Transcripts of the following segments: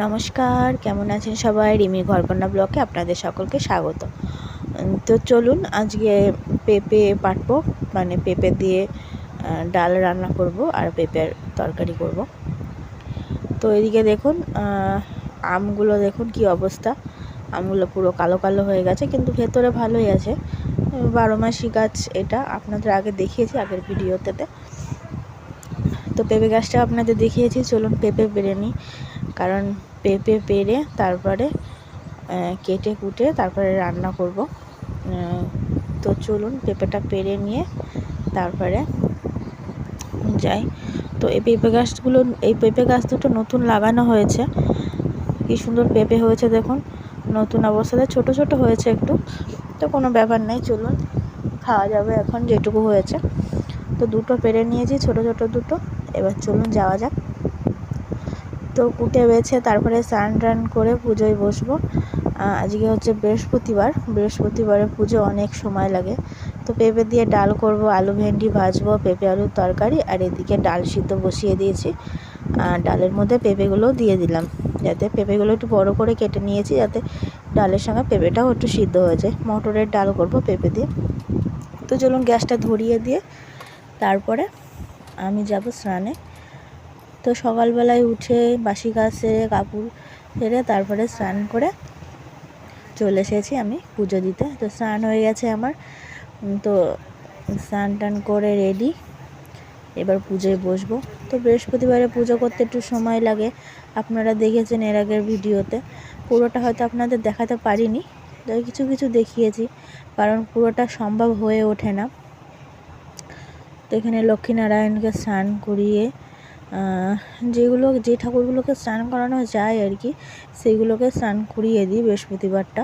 নমস্কার, কেমন আছেন সবাই? রিমি ঘরকন্যা ব্লগে আপনাদের সকলকে স্বাগত। তো চলুন আজকে পেঁপে পাটবো, মানে পেঁপে দিয়ে ডাল রান্না করব আর পেঁপের তরকারি করব। তো এদিকে দেখুন আমগুলো দেখুন কি অবস্থা। আমগুলো পুরো কালো কালো হয়ে গেছে, কিন্তু ভেতরে ভালোই আছে। 12 মাসি গাছ এটা, আপনাদের আগে দেখিয়েছি আগের ভিডিওতে। তো পেঁপে গাছটা আপনাদের দেখিয়েছি। চলুন পেঁপে পেরে নিই, কারণ পেঁপে পেরে তারপরে কেটে কুটে তারপরে রান্না করব। তো চলুন পেঁপেটা পেরে নিয়ে তারপরে যাই। তো এই পেঁপে গাছ দুটো নতুন লাগানো হয়েছে। কি সুন্দর পেঁপে হয়েছে দেখুন, নতুন অবস্থাতে ছোট ছোট হয়েছে একটু, তো কোনো ব্যাপার নেই, চলুন খাওয়া যাবে এখন যেটুকু হয়েছে। তো দুটো পেরে নিয়েছি, ছোট ছোট দুটো। এবার চলুন যাওয়া যাক। তো কুটে বেছে তারপরে স্নান টান করে পুজোয় বসবো। আজকে হচ্ছে বৃহস্পতিবারে পুজো, অনেক সময় লাগে। তো পেঁপে দিয়ে ডাল করব, আলু ভেন্ডি ভাজবো, পেঁপে আলুর তরকারি। আর এদিকে ডাল সিদ্ধ বসিয়ে দিয়েছি। ডালের মধ্যে পেঁপেগুলোও দিয়ে দিলাম, যাতে পেঁপেগুলো একটু বড় করে কেটে নিয়েছি, যাতে ডালের সঙ্গে পেঁপেটাও একটু সিদ্ধ হয়ে যায়। মটরের ডাল করব পেঁপে দিয়ে। তো চলুন গ্যাসটা ধরিয়ে দিয়ে তারপরে আমি যাব স্নানে। তো সকালবেলায় উঠে বাসি কাজ সেরে কাপড় সেরে তারপরে স্নান করে চলে এসেছি আমি পুজো দিতে। তো স্নান হয়ে গেছে আমার। তো স্নান টান করে রেডি, এবার পুজোয় বসবো। তো বৃহস্পতিবারে পুজো করতে একটু সময় লাগে, আপনারা দেখেছেন এর আগের ভিডিওতে। পুরোটা হয়তো আপনাদের দেখাতে পারিনি, তবে কিছু কিছু দেখিয়েছি, কারণ পুরোটা সম্ভব হয়ে ওঠে না। তো এখানে লক্ষ্মীনারায়ণকে স্নান করিয়ে যে ঠাকুরগুলোকে স্নান করানো যায় আর কি, সেগুলোকে স্নান করিয়ে দিই বৃহস্পতিবারটা।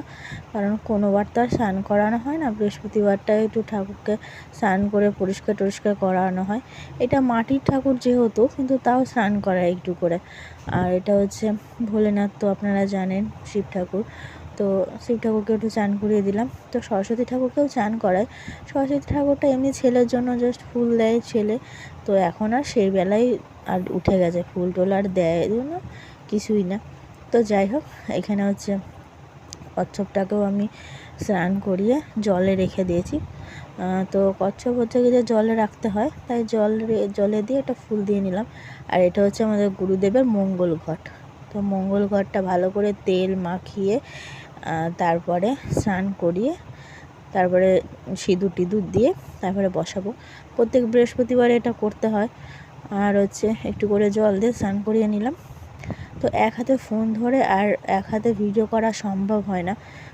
কারণ কোনোবার তো আর স্নান করানো হয় না, বৃহস্পতিবারটা একটু ঠাকুরকে স্নান করে পরিষ্কার টরিষ্কার করানো হয়। এটা মাটির ঠাকুর যেহেতু, কিন্তু তাও স্নান করায় একটু করে। আর এটা হচ্ছে ভোলেনাথ, তো আপনারা জানেন শিব ঠাকুর। তো শিব ঠাকুরকে একটু চান করিয়ে দিলাম। তো সরস্বতী ঠাকুরকেও চান করায়। সরস্বতী ঠাকুরটা এমনি ছেলের জন্য জাস্ট ফুল দেয় ছেলে, তো এখন আর সেই বেলায় আর উঠে গেছে, ফুল টোল আর দেয় জন্য কিছুই না। তো যাই হোক, এখানে হচ্ছে কচ্ছপটাকেও আমি স্নান করিয়ে জলে রেখে দিয়েছি। তো কচ্ছপ হচ্ছে যে জলে রাখতে হয়, তাই জলে দিয়ে একটা ফুল দিয়ে নিলাম। আর এটা হচ্ছে আমাদের গুরুদেবের মঙ্গল ঘট। তো মঙ্গল ঘটটা ভালো করে তেল মাখিয়ে তারপরে স্নান করিয়ে তারপরে সিঁদুর টিঁদুর দিয়ে তারপরে বসাবো। প্রত্যেক বৃহস্পতিবারে এটা করতে হয়। আর হচ্ছে একটু করে জল দিয়ে স্নান করিয়ে নিলাম। তো এক হাতে ফোন ধরে আর এক হাতে ভিডিও করা সম্ভব হয় না,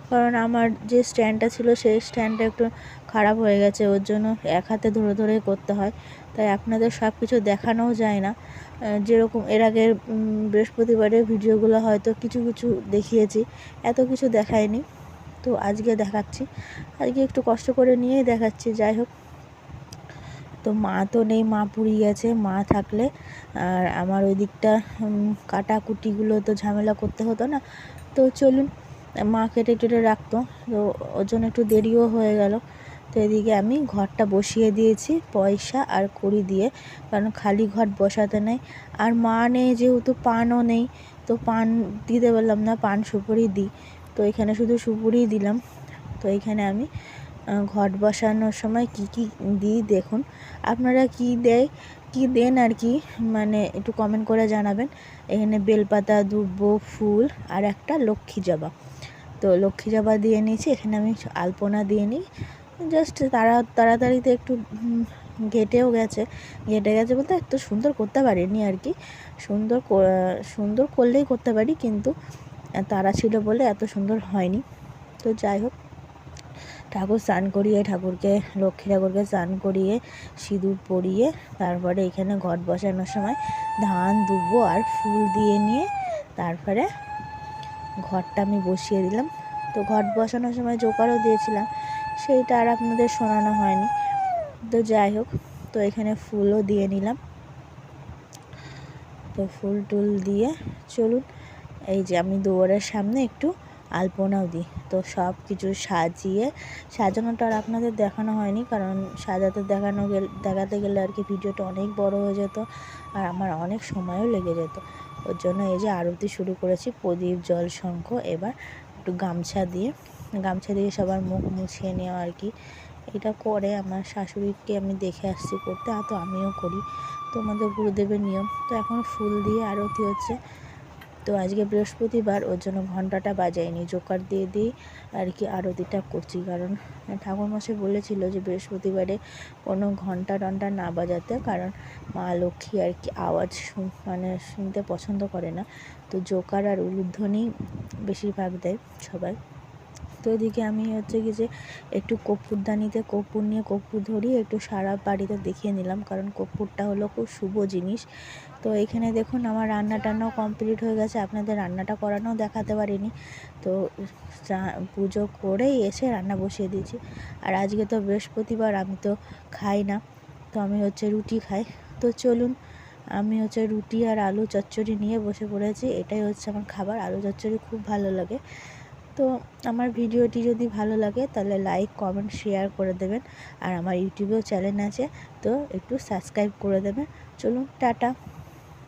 কারণ আমার যে স্ট্যান্ডটা ছিল সেই স্ট্যান্ডটা একটু খারাপ হয়ে গেছে, ওর জন্য এক হাতে ধরে ধরে করতে হয়। তাই আপনাদের সব কিছু দেখানোও যায় না। যেরকম এর আগের বৃহস্পতিবারের ভিডিওগুলো হয়তো কিছু কিছু দেখিয়েছি, এত কিছু দেখায়নি। তো আজকে দেখাচ্ছি, আজকে একটু কষ্ট করে নিয়েই দেখাচ্ছি। যাই হোক, তো মা তো নেই, মা পুরী গেছে। মা থাকলে আর আমার ওই দিকটা কাটাকুটিগুলো তো ঝামেলা করতে হতো না। তো চলুন, মা কেটে টেটে রাখতো, তো ওর জন্য একটু দেরিও হয়ে গেল। তো এদিকে আমি ঘরটা বসিয়ে দিয়েছি পয়সা আর কড়ি দিয়ে, কারণ খালি ঘর বসাতে নেই। আর মা নেই যেহেতু, পানও নেই, তো পান দিতে পারলাম না, পান সুপুরি দিই। তো এখানে শুধু সুপুরিই দিলাম। তো এখানে আমি ঘট বসানোর সময় কি কি দিই দেখুন। আপনারা কি দেন আর কি, মানে একটু কমেন্ট করে জানাবেন। এখানে বেলপাতা, দুব্ব ফুল আর একটা লক্ষ্মী জবা। তো লক্ষ্মী জবা দিয়ে নিয়েছি। এখানে আমি আলপনা দিয়ে নিই, জাস্ট তাড়াতাড়িতে একটু ঘেটে গেছে বলতে এত সুন্দর করতে পারিনি আর কি। সুন্দর করলেই করতে পারি, কিন্তু তারা ছিল বলে এত সুন্দর হয়নি। তো যাই হোক, লক্ষ্মী ঠাকুরকে স্নান করিয়ে সিঁদুর পরিয়ে তারপরে এখানে ঘট বসানোর সময় ধান দুব্ব আর ফুল দিয়ে নিয়ে তারপরে ঘরটা আমি বসিয়ে দিলাম। তো ঘট বসানোর সময় জোকারও দিয়েছিলাম, সেইটা আর আপনাদের শোনানো হয়নি। তো যাই হোক, তো এখানে ফুলও দিয়ে নিলাম। তো ফুল টুল দিয়ে চলুন, এই যে আমি দুয়ারের সামনে একটু আলপনাও দিই। তো সব কিছু সাজানোটা আর আপনাদের দেখানো হয়নি, কারণ দেখাতে গেলে আর কি ভিডিওটা অনেক বড় হয়ে যেত আর আমার অনেক সময়ও লেগে যেত। ওর জন্য এই যে আরতি শুরু করেছি, প্রদীপ, জল, শঙ্খ। এবার একটু গামছা দিয়ে সবার মুখ মুছিয়ে নেওয়া আর কি। এটা করে আমার শাশুড়িকে আমি দেখে আসছি করতে, তো আমিও করি, তো আমাদের গুরুদেবের নিয়ম। তো এখন ফুল দিয়ে আরতি হচ্ছে। তো আজকে বৃহস্পতিবার, ওর জন্য ঘন্টাটা বাজাইনি, জোকার দিয়ে দিই আর কি আরতিটা করছি। কারণ ঠাকুরমশাই বলেছিল যে বৃহস্পতিবারে কোনো ঘন্টা টন্টা না বাজাতে, কারণ মা লক্ষ্মী আর কি আওয়াজ শুনতে পছন্দ করে না। তো জোকার আর উলুধ্বনি বেশিরভাগ দেয় সবাই। তো এদিকে আমি হচ্ছে কি যে একটু কর্পূরদানিতে কর্পূর নিয়ে কর্পূর ধরিয়ে একটু সারা বাড়িতে দেখিয়ে নিলাম, কারণ কর্পূরটা হলো খুব শুভ জিনিস। তো এখানে দেখুন আমার রান্না টান্নাও কমপ্লিট হয়ে গেছে, আপনাদের রান্নাটা করানোও দেখাতে পারিনি। তো পুজো করেই এসে রান্না বসিয়ে দিয়েছি। আর আজকে তো বৃহস্পতিবার, আমি তো খাই না, তো আমি হচ্ছে রুটি খাই। তো চলুন, আমি হচ্ছে রুটি আর আলু চচ্চড়ি নিয়ে বসে পড়েছি। এটাই হচ্ছে আমার খাবার, আলু চচ্চড়ি খুব ভালো লাগে। তো আমার ভিডিওটি যদি ভালো লাগে তাহলে লাইক, কমেন্ট, শেয়ার করে দেবেন। আর আমার ইউটিউবেও চ্যানেল আছে, তো একটু সাবস্ক্রাইব করে দেবেন। চলুন, টাটা।